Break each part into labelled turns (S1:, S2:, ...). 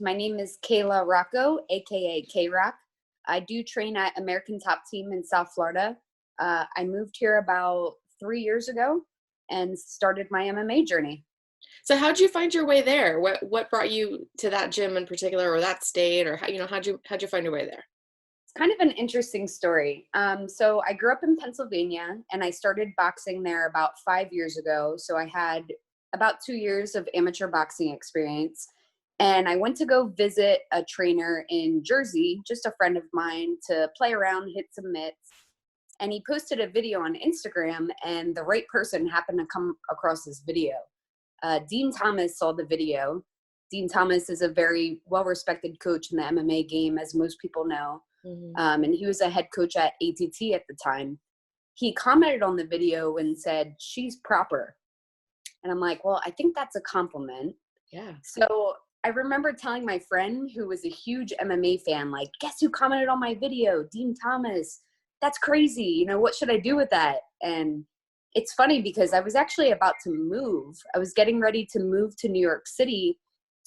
S1: My name is Kayla Hracho, aka K-Rock. I do train at American Top Team in South Florida. I moved here about 3 years ago and started my MMA journey.
S2: So how'd you find your way there? What brought you to that gym in particular, or that state, or how'd you find your way there?
S1: It's kind of an interesting story. So I grew up in Pennsylvania and I started boxing there about 5 years ago. So I had about 2 years of amateur boxing experience. And I went to go visit a trainer in Jersey, just a friend of mine, to play around, hit some mitts. And he posted a video on Instagram, and the right person happened to come across this video. Dean Thomas saw the video. Dean Thomas is a very well-respected coach in the MMA game, as most people know. And he was a head coach at ATT at the time. He commented on the video and said, "She's proper." And I'm like, well, I think that's a compliment.
S2: Yeah.
S1: So I remember telling my friend, who was a huge MMA fan, like, guess who commented on my video? Dean Thomas. That's crazy. What should I do with that? And it's funny because I was actually about to move. I was getting ready to move to New York City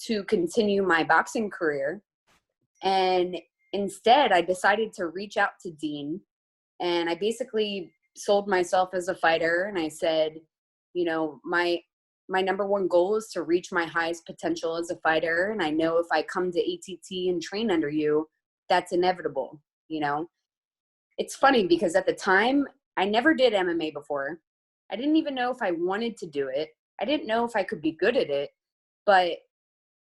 S1: to continue my boxing career. And instead, I decided to reach out to Dean. And I basically sold myself as a fighter. And I said, my number one goal is to reach my highest potential as a fighter. And I know if I come to ATT and train under you, that's inevitable. It's funny because at the time I never did MMA before. I didn't even know if I wanted to do it. I didn't know if I could be good at it, but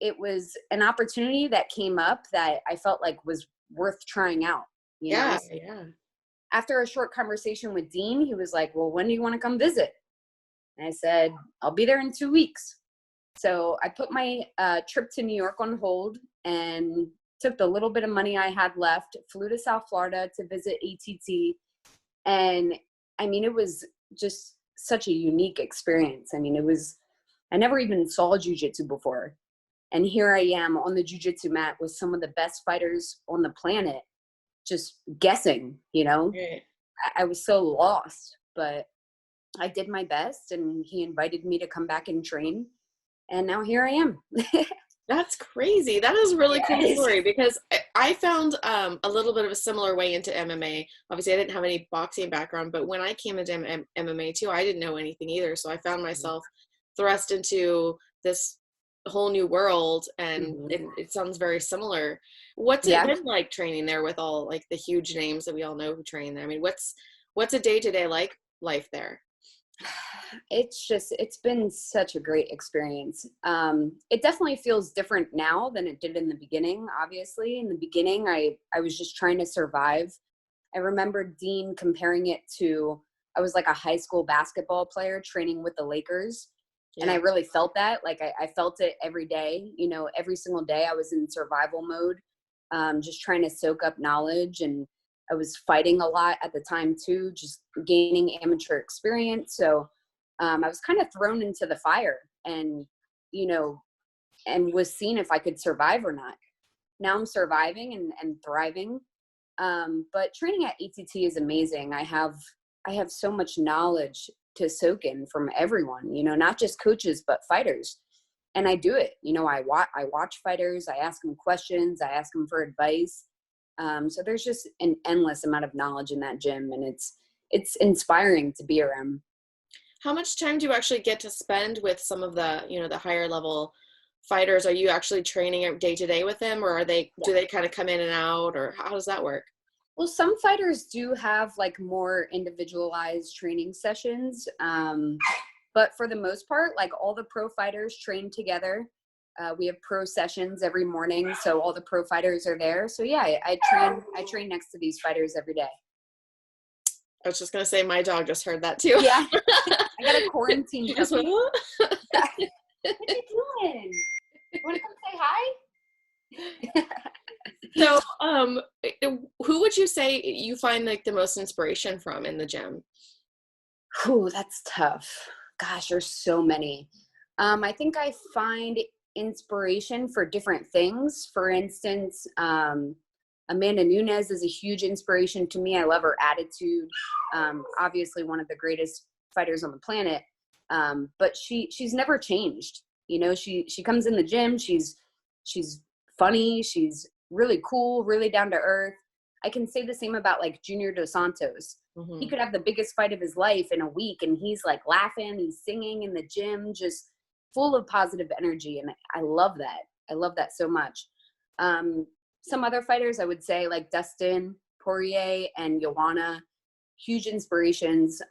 S1: it was an opportunity that came up that I felt like was worth trying out.
S2: Yeah.
S1: After a short conversation with Dean, he was like, well, when do you want to come visit? And I said, I'll be there in 2 weeks. So I put my trip to New York on hold and took the little bit of money I had left, flew to South Florida to visit ATT. And it was just such a unique experience. I never even saw jiu-jitsu before. And here I am on the jiu-jitsu mat with some of the best fighters on the planet, just guessing,
S2: Right.
S1: I was so lost, but I did my best, and he invited me to come back and train. And now here I am.
S2: That's crazy. That is a really cool story, because I found a little bit of a similar way into MMA. Obviously, I didn't have any boxing background, but when I came into MMA too, I didn't know anything either. So I found myself thrust into this whole new world, and it sounds very similar. What's it been like training there with all like the huge names that we all know who train there? What's a day-to-day life there?
S1: It's been such a great experience. It definitely feels different now than it did in the beginning. Obviously, in the beginning, I was just trying to survive. I remember Dean comparing it to, I was like a high school basketball player training with the Lakers. Yeah. And I really felt that. Like I felt it every day. Every single day I was in survival mode, just trying to soak up knowledge. And I was fighting a lot at the time too, just gaining amateur experience. So I was kind of thrown into the fire and was seeing if I could survive or not. Now I'm surviving and thriving. But training at ATT is amazing. I have so much knowledge to soak in from everyone, not just coaches, but fighters. And I do it. I watch fighters. I ask them questions. I ask them for advice. So there's just an endless amount of knowledge in that gym, and it's inspiring to be around.
S2: How much time do you actually get to spend with some of the, the higher level fighters? Are you actually training day to day with them, or do they kind of come in and out, or how does that work?
S1: Well, some fighters do have like more individualized training sessions. But for the most part, like all the pro fighters train together. We have pro sessions every morning, so all the pro fighters are there. So yeah, I train next to these fighters every day.
S2: I was just gonna say, my dog just heard that too.
S1: Yeah, I got a quarantine.
S2: You just went,
S1: what are you doing? You want to come say hi?
S2: So, who would you say you find like the most inspiration from in the gym?
S1: Ooh, that's tough. Gosh, there's so many. I think I find inspiration for different things. For instance, Amanda Nunes is a huge inspiration to me. I love her attitude. Obviously one of the greatest fighters on the planet. But she's never changed. She comes in the gym. She's funny. She's really cool, really down to earth. I can say the same about like Junior Dos Santos. He could have the biggest fight of his life in a week and he's like laughing, he's singing in the gym, just full of positive energy. And I love that. I love that so much. Some other fighters I would say like Dustin Poirier and Joanna, huge inspirations.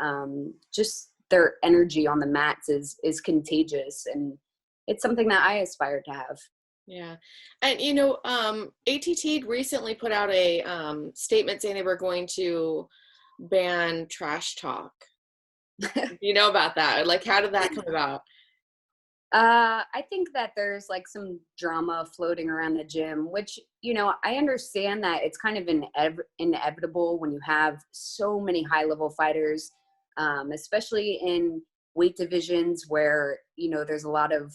S1: Just their energy on the mats is contagious, and it's something that I aspire to have.
S2: Yeah. And, you know, ATT recently put out a statement saying they were going to ban trash talk. You know about that? Like, how did that come about?
S1: I think that there's like some drama floating around the gym, which, you know, I understand that it's kind of inevitable when you have so many high level fighters, especially in weight divisions where, you know, there's a lot of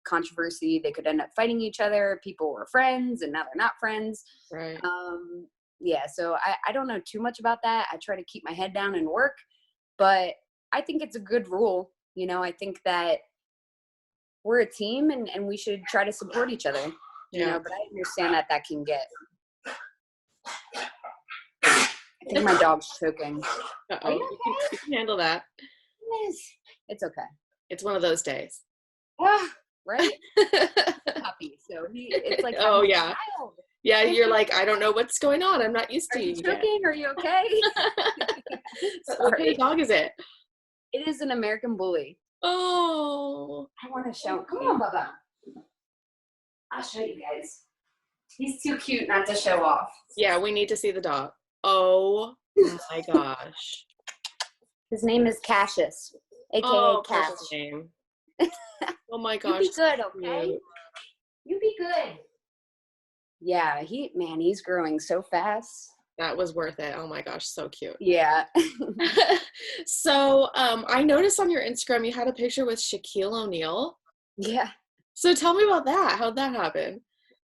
S1: controversy. They could end up fighting each other. People were friends and now they're not friends.
S2: Right.
S1: Yeah, so I don't know too much about that. I try to keep my head down and work, but I think it's a good rule. You know, I think that we're a team and we should try to support each other, you know, but I understand that can get, I think my dog's choking.
S2: Uh-oh. You can handle that.
S1: It's okay.
S2: It's one of those days.
S1: Right? Puppy. So it's like,
S2: oh yeah. Yeah, you're like, I don't know what's going on. I'm not used to
S1: you choking? Are you okay?
S2: What kind of dog is it?
S1: It is an American Bully.
S2: Oh.
S1: I want to show him. Come on, Bubba. I'll show you guys. He's too cute not to show off.
S2: Yeah, we need to see the dog. Oh my gosh.
S1: His name is Cassius, aka Cash.
S2: Name. Oh my gosh.
S1: You be good, okay? You be good. Yeah, he's growing so fast.
S2: That was worth it. Oh my gosh, so cute.
S1: Yeah.
S2: So I noticed on your Instagram you had a picture with Shaquille O'Neal.
S1: Yeah.
S2: So tell me about that. How'd that happen?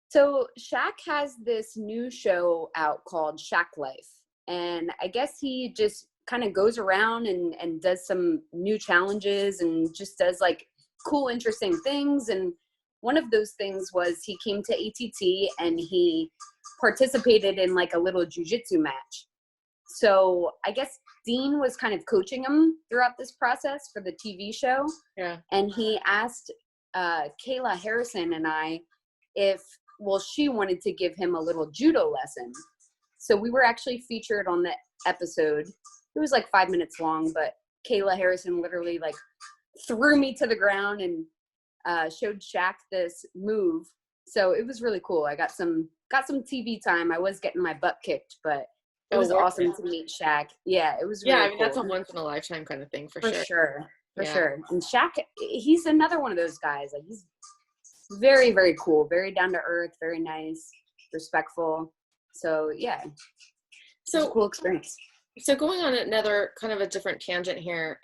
S1: So Shaq has this new show out called Shaq Life. And I guess he just kind of goes around and does some new challenges and just does like cool, interesting things. And one of those things was he came to ATT and he participated in like a little jiu-jitsu match. So I guess Dean was kind of coaching him throughout this process for the TV show.
S2: Yeah.
S1: And he asked Kayla Harrison and I if she wanted to give him a little judo lesson. So we were actually featured on the episode. It was like 5 minutes long, but Kayla Harrison literally like threw me to the ground and showed Shaq this move. So it was really cool. I got some TV time. I was getting my butt kicked, but it was awesome to meet Shaq. Yeah, it was really
S2: I mean,
S1: cool.
S2: that's a once in a lifetime kind of thing for
S1: sure. And Shaq, he's another one of those guys. Like he's very, very cool, very down to earth, very nice, respectful. So yeah, it's a cool experience.
S2: So going on another kind of a different tangent here,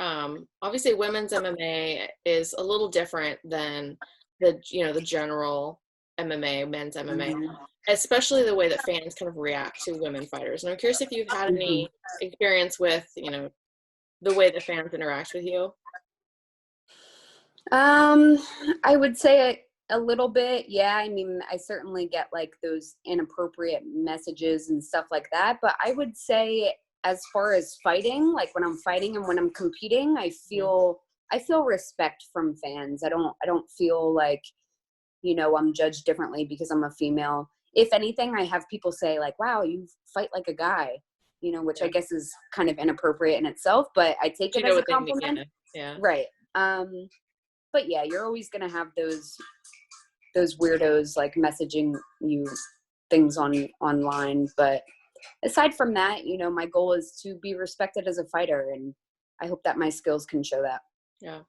S2: obviously women's MMA is a little different than the general MMA, men's MMA, especially the way that fans kind of react to women fighters. And I'm curious if you've had any experience with, the way the fans interact with you.
S1: I would say a little bit. Yeah. I mean, I certainly get like those inappropriate messages and stuff like that, but I would say as far as fighting, like when I'm fighting and when I'm competing, I feel respect from fans. I don't feel like, I'm judged differently because I'm a female. If anything, I have people say like, wow, you fight like a guy, which I guess is kind of inappropriate in itself, but I take it as a compliment.
S2: Yeah.
S1: Right. But yeah, you're always going to have those weirdos like messaging you things online. But aside from that, my goal is to be respected as a fighter, and I hope that my skills can show that.
S2: Yeah.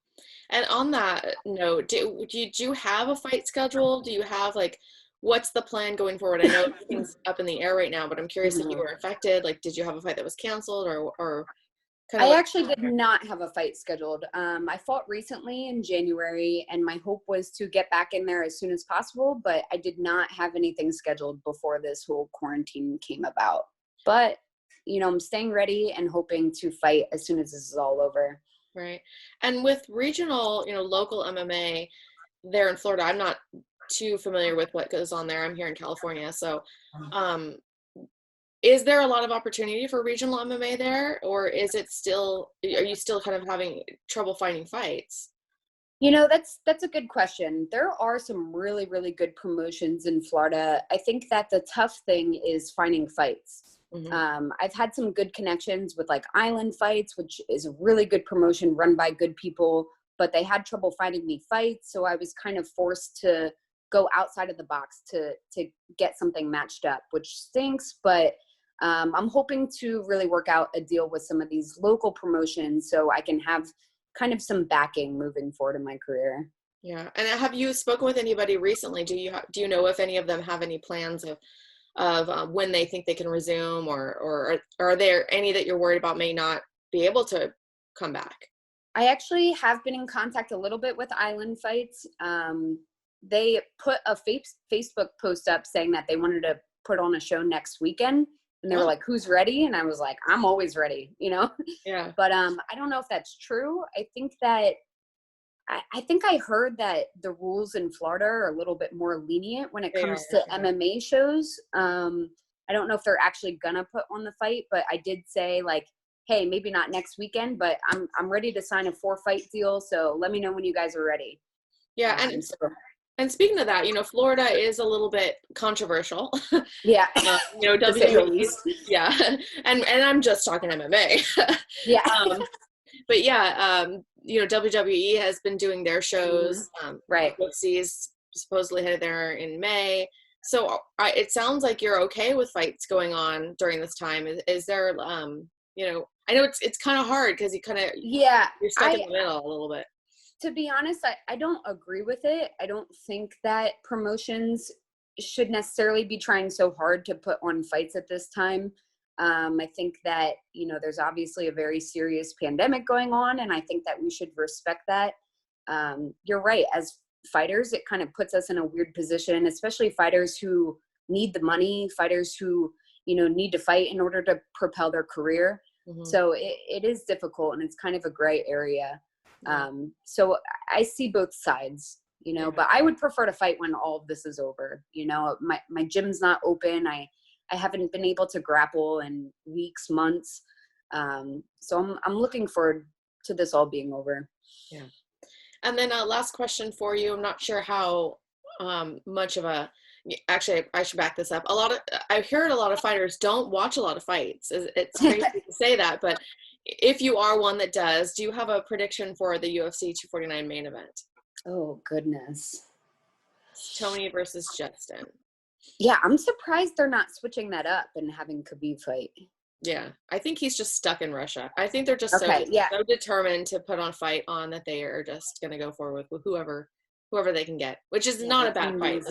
S2: And on that note, do you have a fight schedule? Do you have like, what's the plan going forward? I know everything's up in the air right now, but I'm curious if you were affected. Like, did you have a fight that was canceled or kind of?
S1: I actually did not have a fight scheduled. I fought recently in January, and my hope was to get back in there as soon as possible, but I did not have anything scheduled before this whole quarantine came about. But, I'm staying ready and hoping to fight as soon as this is all over.
S2: Right. And with regional, local MMA there in Florida, I'm not too familiar with what goes on there. I'm here in California. So, um, is there a lot of opportunity for regional MMA there, or is it still, are you still kind of having trouble finding fights?
S1: That's a good question. There are some really, really good promotions in Florida. I think that the tough thing is finding fights. I've had some good connections with like Island Fights, which is a really good promotion run by good people, but they had trouble finding me fights. So I was kind of forced to go outside of the box to get something matched up, which stinks. But I'm hoping to really work out a deal with some of these local promotions so I can have kind of some backing moving forward in my career.
S2: Yeah. And have you spoken with anybody recently? Do you know if any of them have any plans of when they think they can resume, or are there any that you're worried about may not be able to come back?
S1: I actually have been in contact a little bit with Island Fights. They put a Facebook post up saying that they wanted to put on a show next weekend. And they were like, who's ready? And I was like, I'm always ready,
S2: Yeah.
S1: But I don't know if that's true. I think I heard that the rules in Florida are a little bit more lenient when it comes to MMA shows. I don't know if they're actually gonna put on the fight, but I did say like, hey, maybe not next weekend, but I'm ready to sign a 4-fight deal. So let me know when you guys are ready.
S2: Yeah. And speaking of that, Florida is a little bit controversial.
S1: Yeah.
S2: WWE. Yeah. And I'm just talking MMA.
S1: Yeah.
S2: But yeah, WWE has been doing their shows.
S1: Right.
S2: UFC's supposedly headed there in May. So it sounds like you're okay with fights going on during this time. Is there, I know it's kind of hard because you're stuck in the middle a little bit.
S1: To be honest, I don't agree with it. I don't think that promotions should necessarily be trying so hard to put on fights at this time. I think that, there's obviously a very serious pandemic going on, and I think that we should respect that. You're right. As fighters, it kind of puts us in a weird position, especially fighters who need the money, fighters who, need to fight in order to propel their career. So it is difficult, and it's kind of a gray area. So I see both sides, but I would prefer to fight when all of this is over. My gym's not open. I haven't been able to grapple in weeks, months. So I'm looking forward to this all being over.
S2: Yeah. And then last question for you. I'm not sure how much of actually, I should back this up. I've heard a lot of fighters don't watch a lot of fights. It's crazy to say that, but if you are one that does, do you have a prediction for the UFC 249 main event?
S1: Oh, goodness.
S2: It's Tony versus Justin.
S1: Yeah, I'm surprised they're not switching that up and having Khabib fight.
S2: Yeah, I think he's just stuck in Russia. I think they're just so determined to put on a fight on that they are just going to go forward with whoever they can get, which is not a bad fight.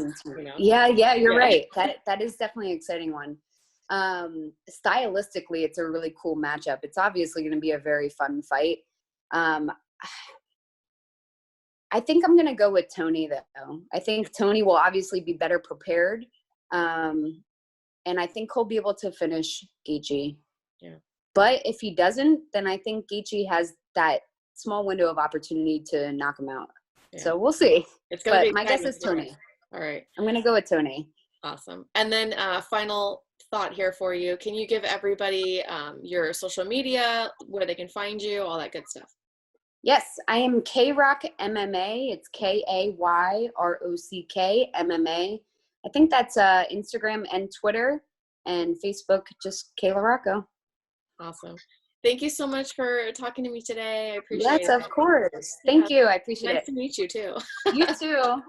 S1: Yeah, you're right. That is definitely an exciting one. Stylistically, it's a really cool matchup. It's obviously going to be a very fun fight. I think I'm going to go with Tony, though. I think Tony will obviously be better prepared. And I think he'll be able to finish Gaethje.
S2: Yeah.
S1: But if he doesn't, then I think Gaethje has that small window of opportunity to knock him out. Yeah. So we'll see. But my guess is Tony.
S2: All right.
S1: I'm going to go with Tony.
S2: Awesome. And then final thought here for you. Can you give everybody your social media, where they can find you, all that good stuff?
S1: Yes, I am K-Rock MMA. It's KAYROCK MMA. I think that's Instagram and Twitter, and Facebook, just Kayla Hracho.
S2: Awesome. Thank you so much for talking to me today. I appreciate it.
S1: Yes, of course. Thank you. I appreciate it.
S2: Nice to meet you too.
S1: You too.